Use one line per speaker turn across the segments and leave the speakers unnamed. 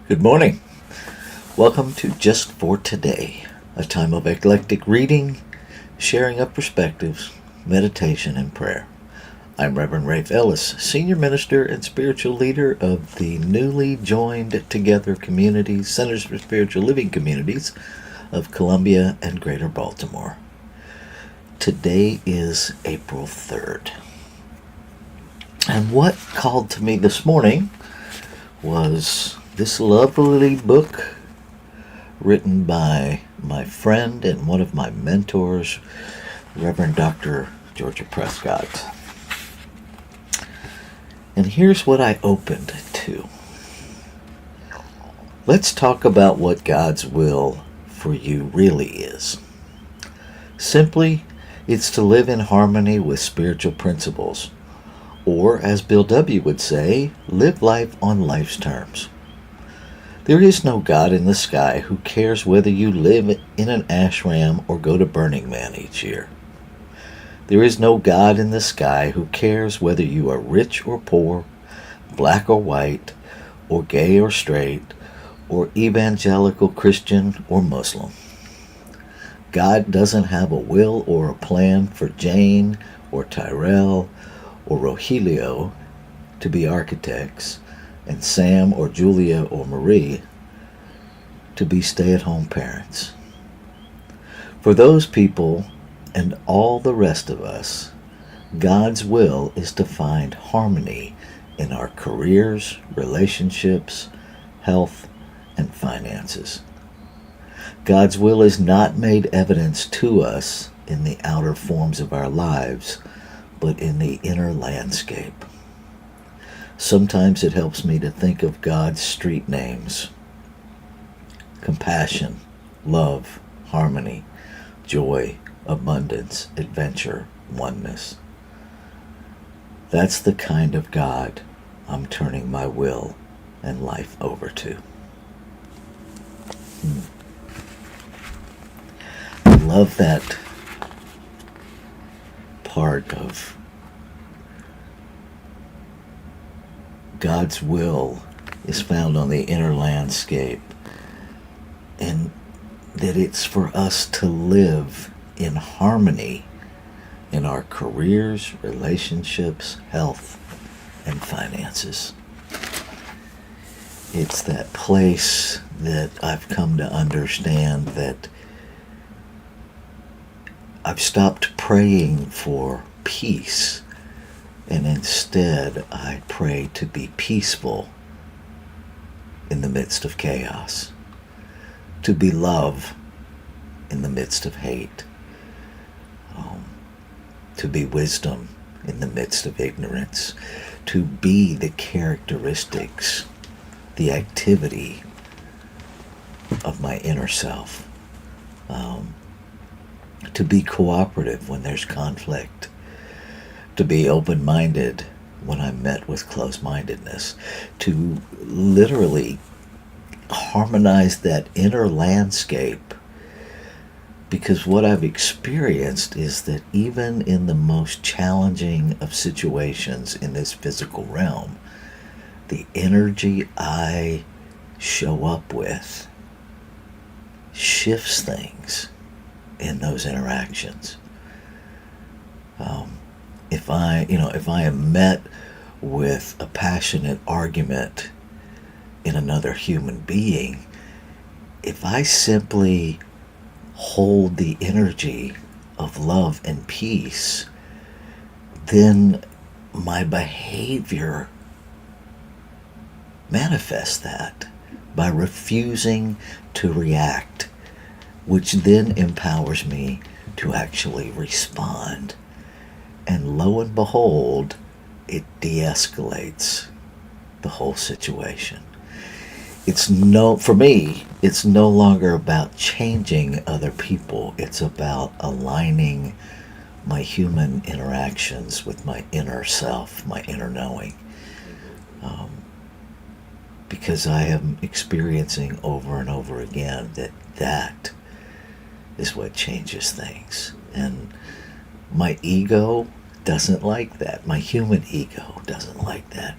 Good morning. Welcome to Just for Today, a time of eclectic reading, sharing of perspectives, meditation, and prayer. I'm Reverend Rafe Ellis, Senior Minister and Spiritual Leader of the newly joined together communities, Centers for Spiritual Living Communities of Columbia and Greater Baltimore. Today is April 3rd. And what called to me this morning was this lovely book written by my friend and one of my mentors, Reverend Dr. Georgia Prescott. And here's what I opened to. Let's talk about what God's will for you really is. Simply, it's to live in harmony with spiritual principles, or as Bill W. would say, live life on life's terms. There is no God in the sky who cares whether you live in an ashram or go to Burning Man each year. There is no God in the sky who cares whether you are rich or poor, black or white, or gay or straight, or evangelical Christian or Muslim. God doesn't have a will or a plan for Jane or Tyrell or Rogelio to be architects, and Sam or Julia or Marie to be stay-at-home parents. For those people and all the rest of us, God's will is to find harmony in our careers, relationships, health, and finances. God's will is not made evidence to us in the outer forms of our lives, but in the inner landscape. Sometimes it helps me to think of God's street names: compassion, love, harmony, joy, abundance, adventure, oneness. That's the kind of God I'm turning my will and life over to. I love that part of God's will is found on the inner landscape, and that it's for us to live in harmony in our careers, relationships, health, and finances. It's that place that I've come to understand that I've stopped praying for peace, and instead I pray to be peaceful in the midst of chaos, to be love in the midst of hate, to be wisdom in the midst of ignorance, to be the characteristics, the activity of my inner self, to be cooperative when there's conflict, to be open-minded when I'm met with close-mindedness, to literally harmonize that inner landscape, because what I've experienced is that even in the most challenging of situations in this physical realm, the energy I show up with shifts things in those interactions. If I am met with a passionate argument in another human being, if I simply hold the energy of love and peace, then my behavior manifests that by refusing to react, which then empowers me to actually respond. And lo and behold, it de-escalates the whole situation. For me, it's no longer about changing other people. It's about aligning my human interactions with my inner self, my inner knowing. Because I am experiencing over and over again that is what changes things. And my ego doesn't like that. My human ego doesn't like that,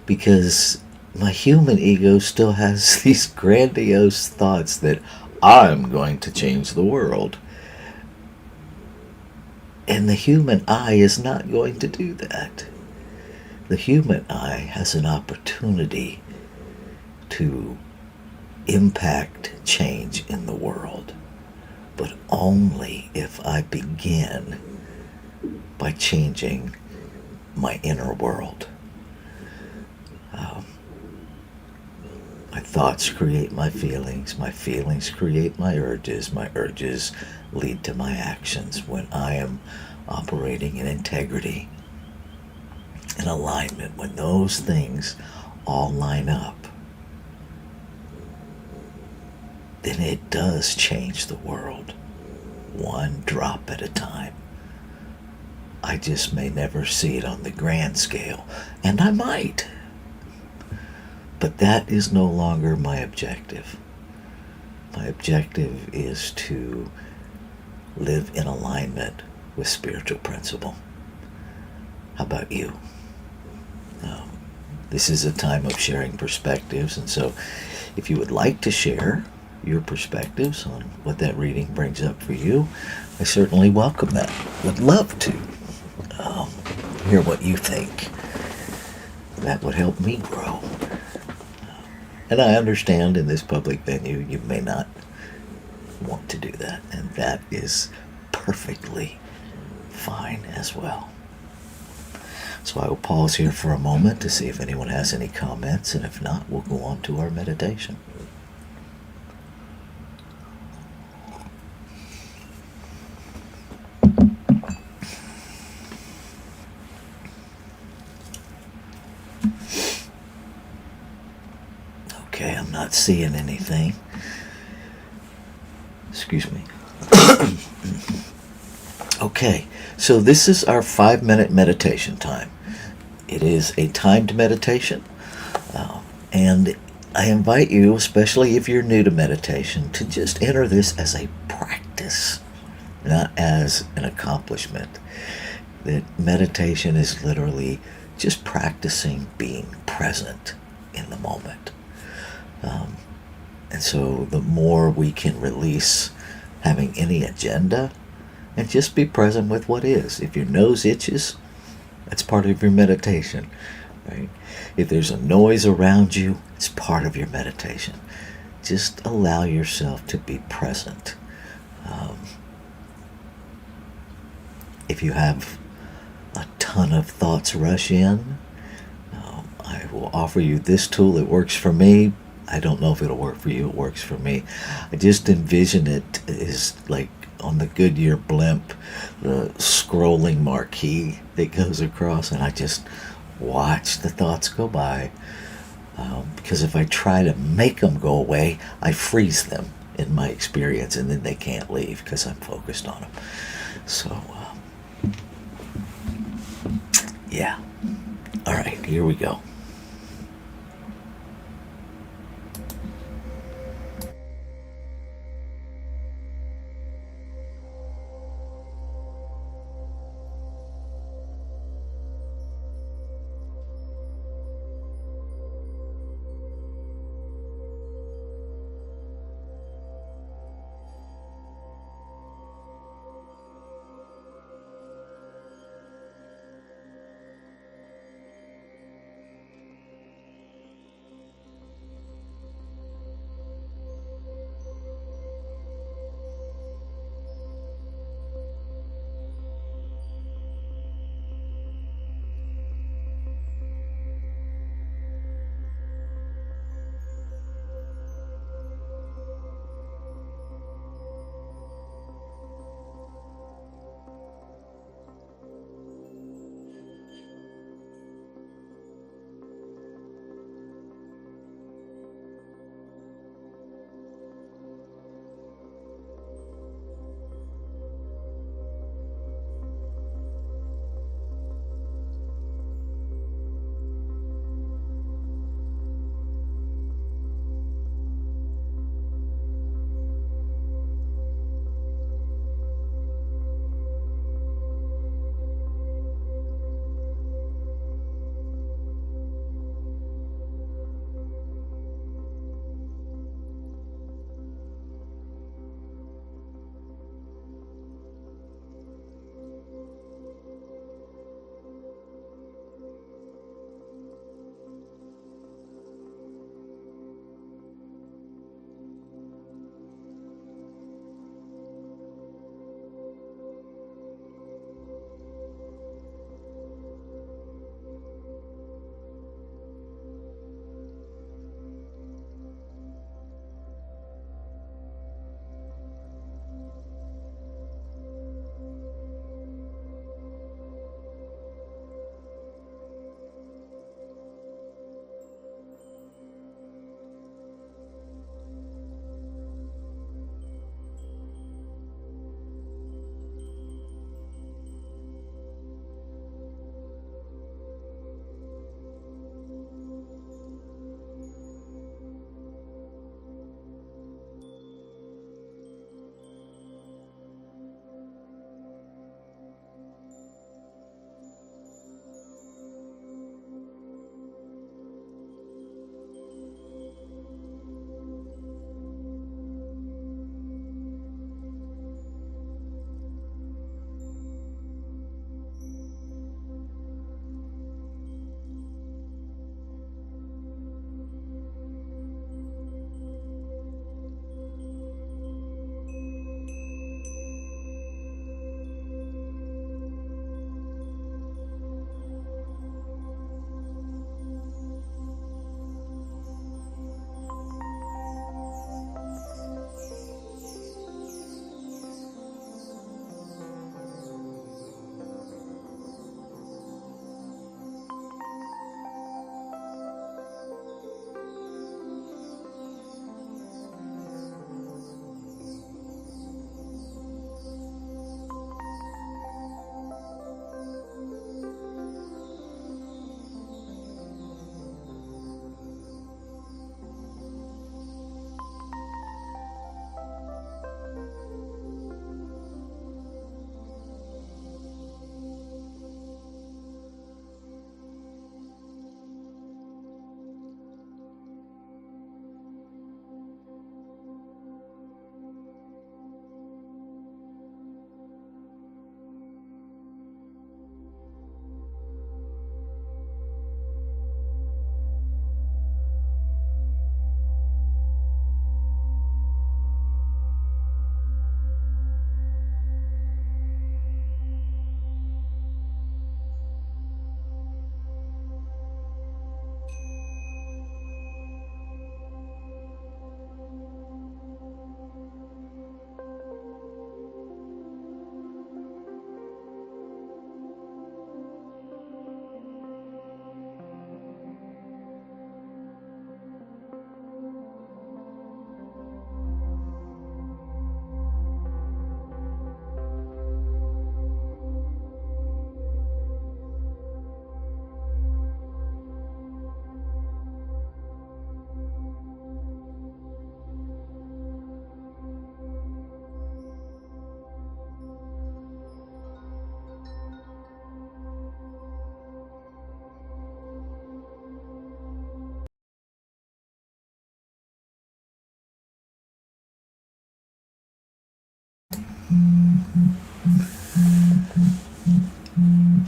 because my human ego still has these grandiose thoughts that I'm going to change the world. And the human eye is not going to do that. The human eye has an opportunity to impact change in the world, but only if I begin by changing my inner world. My thoughts create my feelings create my urges lead to my actions. When I am operating in integrity, in alignment, when those things all line up, then it does change the world, one drop at a time. I just may never see it on the grand scale, and I might. But that is no longer my objective. My objective is to live in alignment with spiritual principle. How about you? This is a time of sharing perspectives, and so if you would like to share your perspectives on what that reading brings up for you, I certainly welcome that. Would love to hear what you think. That would help me grow. And I understand in this public venue you may not want to do that, and that is perfectly fine as well. So I will pause here for a moment to see if anyone has any comments, and if not, we'll go on to our meditation. Okay, I'm not seeing anything. Excuse me. Okay, so this is our 5-minute meditation time. It is a timed meditation, and I invite you, especially if you're new to meditation, to just enter this as a practice, not as an accomplishment. That meditation is literally just practicing being present in the moment. And so the more we can release having any agenda and just be present with what is. If your nose itches, that's part of your meditation, right? If there's a noise around you, it's part of your meditation. Just allow yourself to be present. If you have a ton of thoughts rush in, I will offer you this tool. It works for me. I don't know if it'll work for you. It works for me. I just envision it as like on the Goodyear blimp, the scrolling marquee that goes across, and I just watch the thoughts go by. Because if I try to make them go away, I freeze them in my experience, and then they can't leave because I'm focused on them. So, yeah. All right, here we go.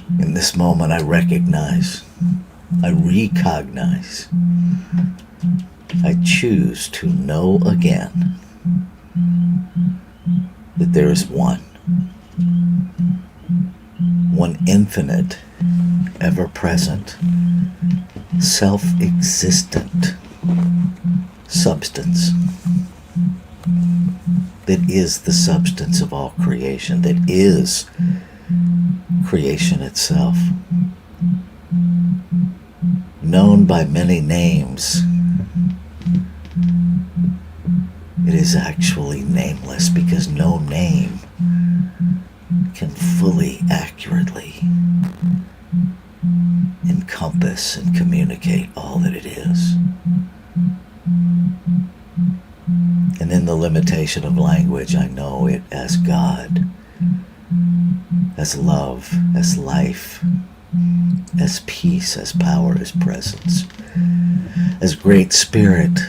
In this moment, I recognize, I recognize, I choose to know again that there is one infinite, ever-present, self-existent substance that is the substance of all creation, that is creation itself, known by many names. It is actually nameless because no name can fully, accurately encompass and communicate all that it is. And in the limitation of language, I know it as God, as love, as life, as peace, as power, as presence, as great spirit,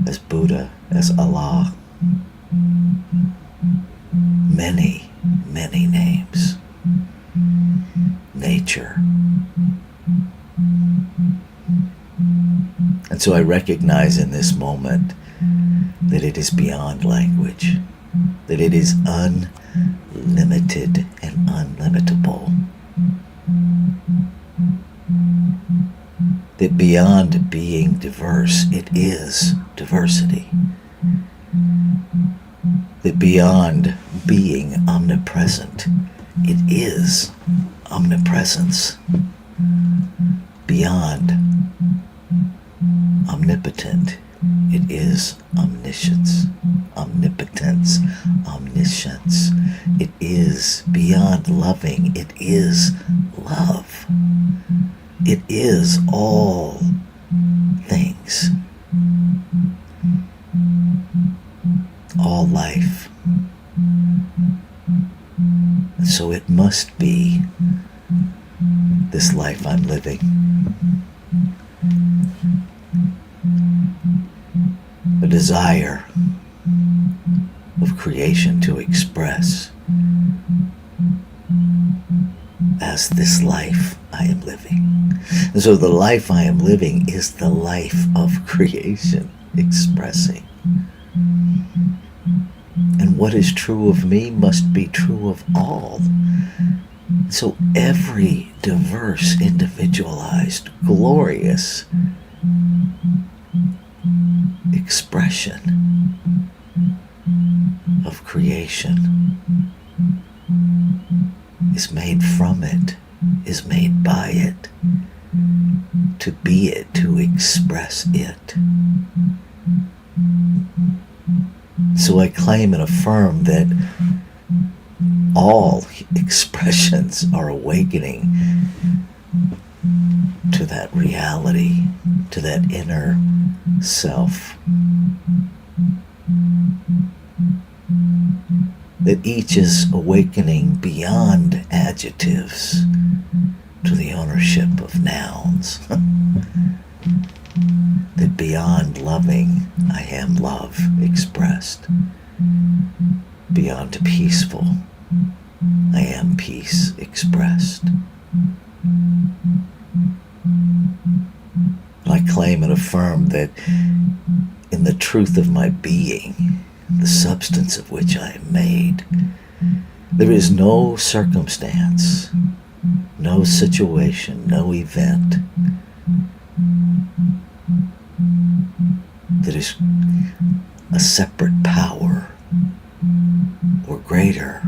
as Buddha, as Allah. Many, many names. Nature. And so I recognize in this moment that it is beyond language, that it is unlimited and unlimitable, that beyond being diverse, it is diversity, that beyond being omnipresent, it is omnipresence, beyond omnipotent, it is omniscience, omnipotence, omniscience. It is beyond loving, it is love. It is all things, all life. And so it must be this life I'm living. A desire of creation to express as this life I am living. And so the life I am living is the life of creation expressing. And what is true of me must be true of all. So every diverse, individualized, glorious expression of creation is made from it, is made by it, to be it, to express it. So I claim and affirm that all expressions are awakening to that reality, to that inner self. That each is awakening beyond adjectives to the ownership of nouns. That beyond loving, I am love expressed. Beyond peaceful, I am peace expressed. I claim and affirm that in the truth of my being, the substance of which I am made, there is no circumstance, no situation, no event that is a separate power or greater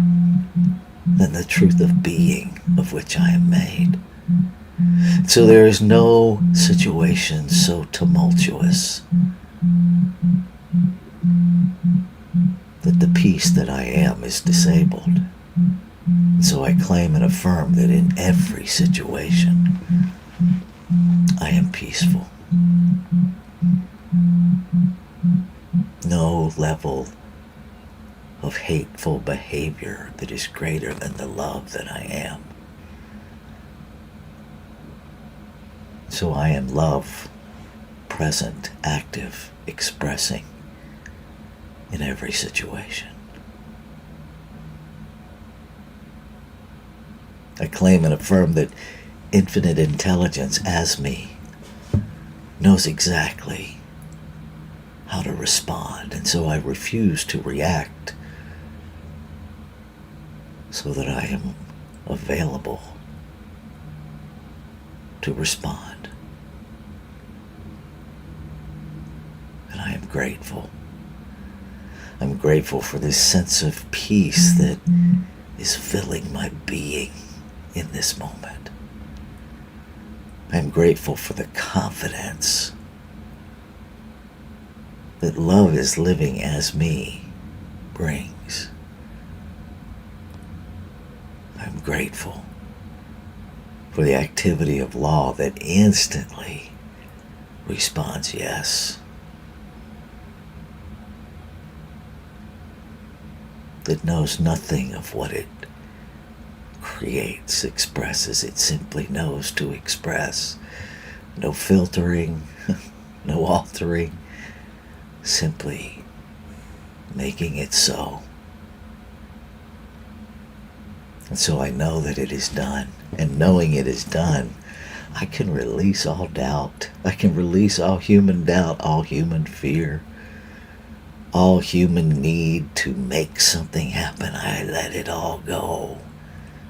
than the truth of being of which I am made. So there is no situation so tumultuous that the peace that I am is disabled. So I claim and affirm that in every situation I am peaceful. No level of hateful behavior that is greater than the love that I am. So I am love, present, active, expressing in every situation. I claim and affirm that infinite intelligence as me knows exactly how to respond, and so I refuse to react so that I am available to respond. And I am grateful. I'm grateful for this sense of peace that is filling my being in this moment. I'm grateful for the confidence that love is living as me brings. I'm grateful for the activity of law that instantly responds yes. That knows nothing of what it creates, expresses. It simply knows to express. No filtering, no altering, simply making it so. And so I know that it is done. And knowing it is done, I can release all doubt. I can release all human doubt, all human fear, all human need to make something happen. I let it all go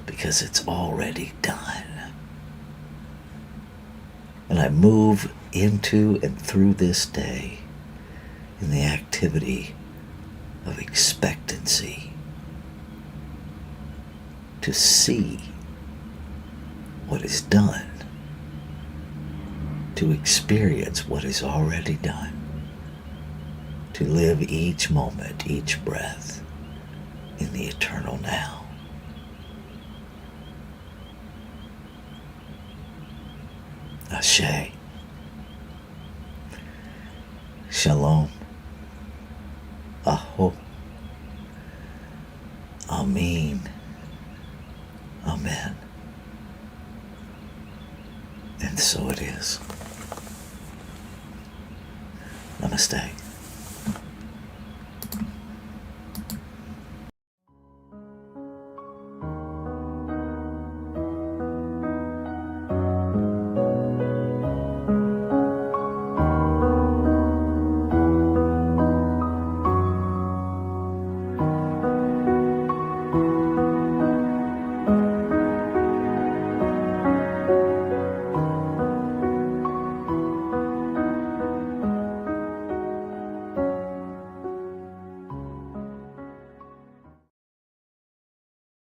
because it's already done. And I move into and through this day in the activity of expectancy, to see what is done, to experience what is already done, to live each moment, each breath in the eternal now. Ashe. Shalom. Aho. Amen. Amen. And so it is. Namaste.